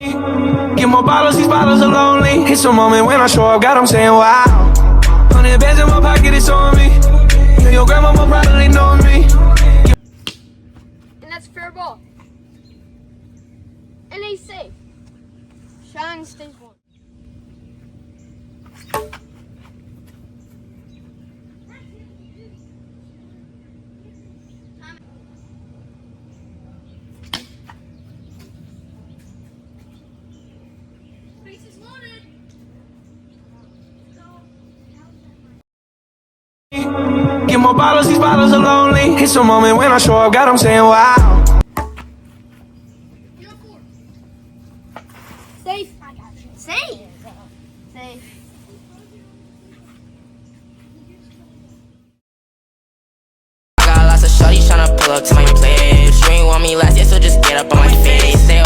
Get more bottles, these bottles are lonely. It's a moment when I show up, God, I'm saying wow. 100 bands in my pocket, it's on me. Yeah, your grandma will probably know me. And that's fair ball. And he's safe. Shine stays one. Get more bottles, these bottles are lonely. It's a moment when I show up, God, I'm saying wow. Safe. I got you. Safe. Safe. I got lots of shorties tryna pull up to my place. You ain't want me last year, so just get up on my face. Say,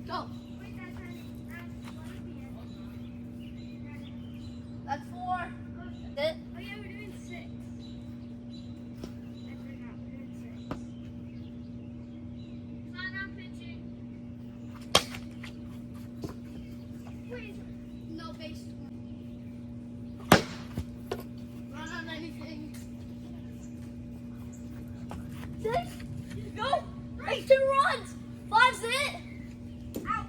Go. That's 4. That's it. Oh yeah, we're doing 6. I forgot, we're doing 6. Not now pitching. Wait, no base. Run on anything. Safe. Go. Right. 2 runs. 5's it. Out.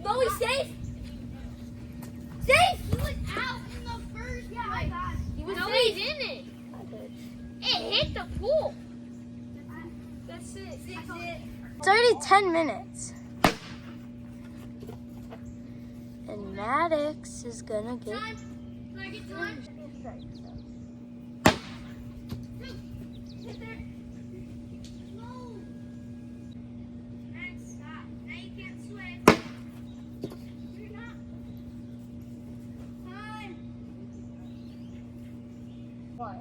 No, he's safe. Safe. He was out in the first place. He was No, safe. he didn't. It hit the pool. That's it. That's it. It's already 10 minutes. And Maddox is gonna get. Time. Can I get time? Hit there. No. Max, stop. Now you can't swim. You're not. Time. What?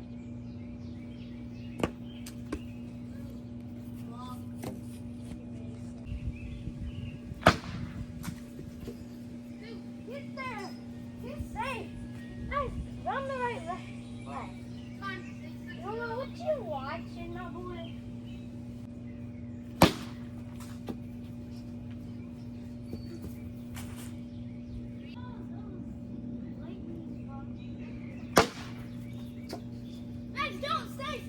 Get there. He's safe. Nice. Run the right way. Time. I don't know what you watching, my boy. Max, don't. Stay.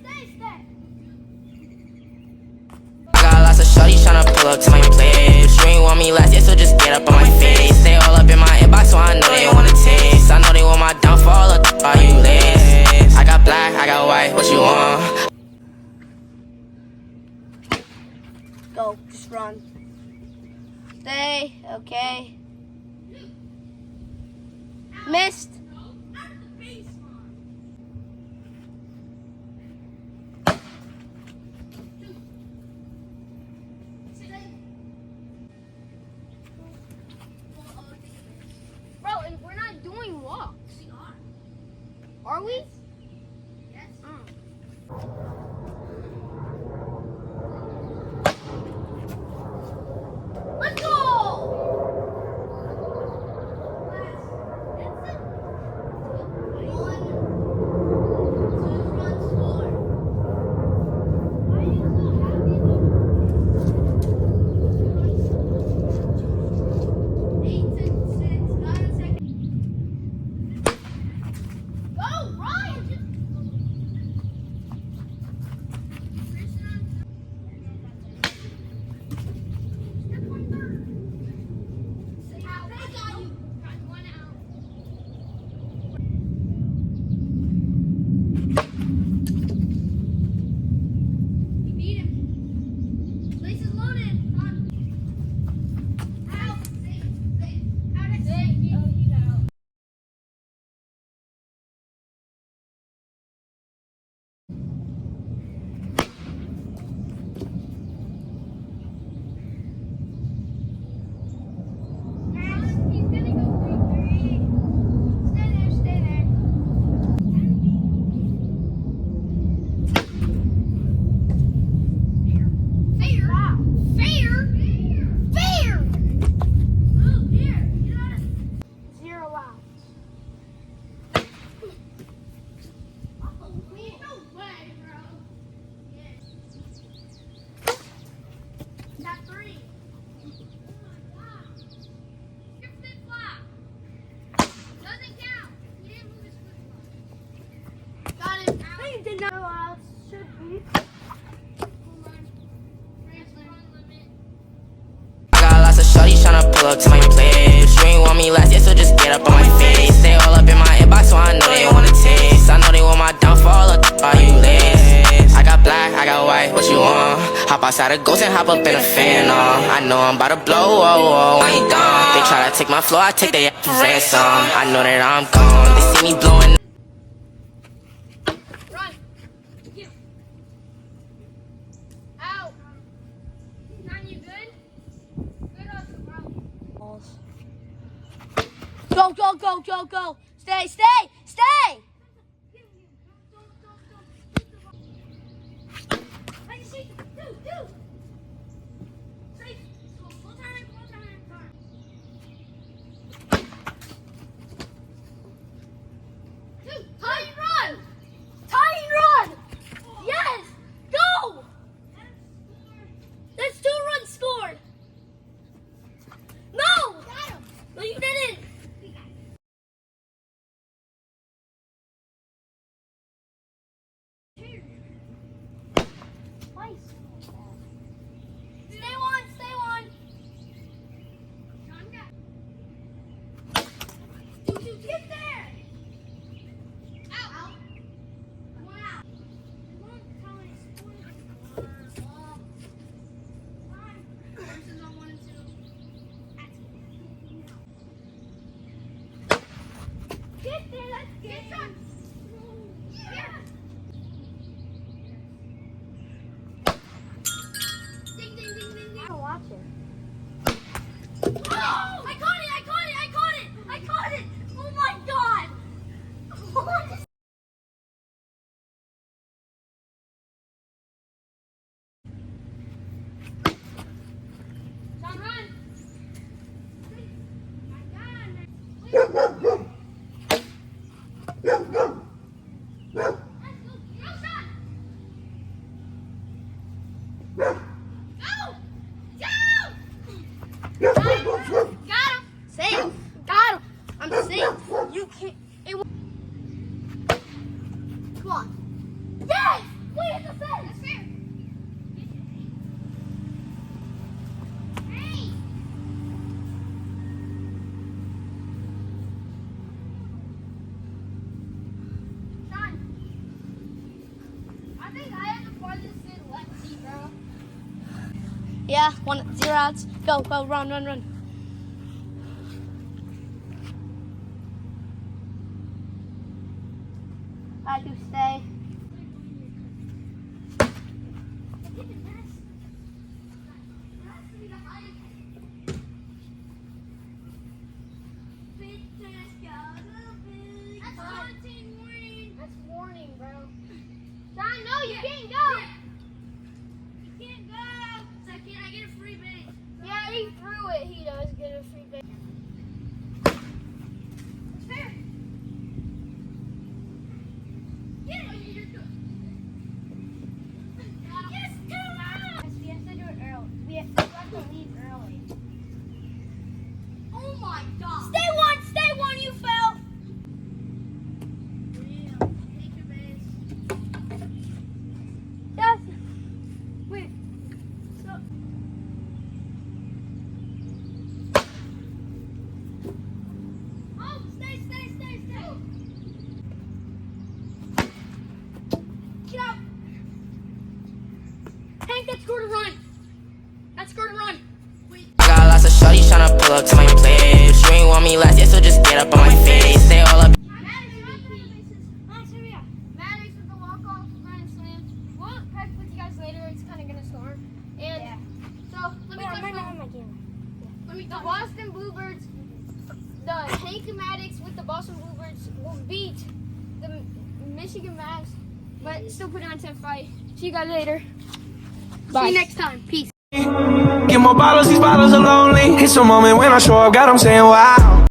I got lots of shorties tryna pull up to my place. You ain't want me last year, so just get up on my face. They all up in my inbox, so I know they wanna taste. I know they want my downfall, are you late? I got black, I got white, what you want? Go. Just run. Stay. Okay. Missed. Bro, and we're not doing walks. We are. Are we? Yes. Let's go! Go, Ryan! did not. Should be. I got lots of shorties tryna pull up to my place. You ain't want me last year, so just get up on my face. They all up in my inbox, so I know they wanna taste. I know they want my downfall, are you late? I got black, I got white, what you want? Hop outside a ghost and hop up in a fan, I know I'm about to blow, I ain't done. They try to take my floor, I take their ransom. I know that I'm gone, they see me blowing. Run. Here. Out. Nine, you good? Good hustle, bro. Go, go, go, go, go. Stay, stay, stay. Tie and run! Tie and run! Yes! Go! That's 2 runs scored! No! No, you didn't! Stay on, stay on! Get there! Out! One out. Get there, let's get some. Yeah. Ding, ding, ding, ding, ding. Watch it. Oh! I caught it, I caught it, I caught it, I caught it! Oh my god! What is John, run! Got him! Safe! Got him! I'm safe! You can't. It won't. Come on! Yes! We hit the fence! That's fair! Hey! Sean, I think I have the farthest in left seat, bro. Yeah, 1-0 outs. Go, go, run, run, run. I do stay. That's warning, bro. John, no, you can't go. You can't go. So can I get a free base? Yeah, he threw it. He does get a free base. It's fair. Get it. You're good. Yes, come on. We have to do it early. We have to leave early. Oh my god. Stay one, you fell. Yes. Wait. So. Oh, stay. Get out. Hank, that's scored a run. I got lots of shorties tryna pull up to my place. You ain't want me last year, so just get up on my face. They all up. Maddox with the walk-off grand slam. We'll catch with you guys later. It's kind of gonna storm. And so let me the Boston Bluebirds, the Hank Maddox with the Boston Bluebirds will beat the Michigan Mavs, but still put on 10 fight. See you guys later. Bye. See you next time. Peace. Get more bottles, these bottles are lonely. It's a moment when I show up, God, I'm saying wow.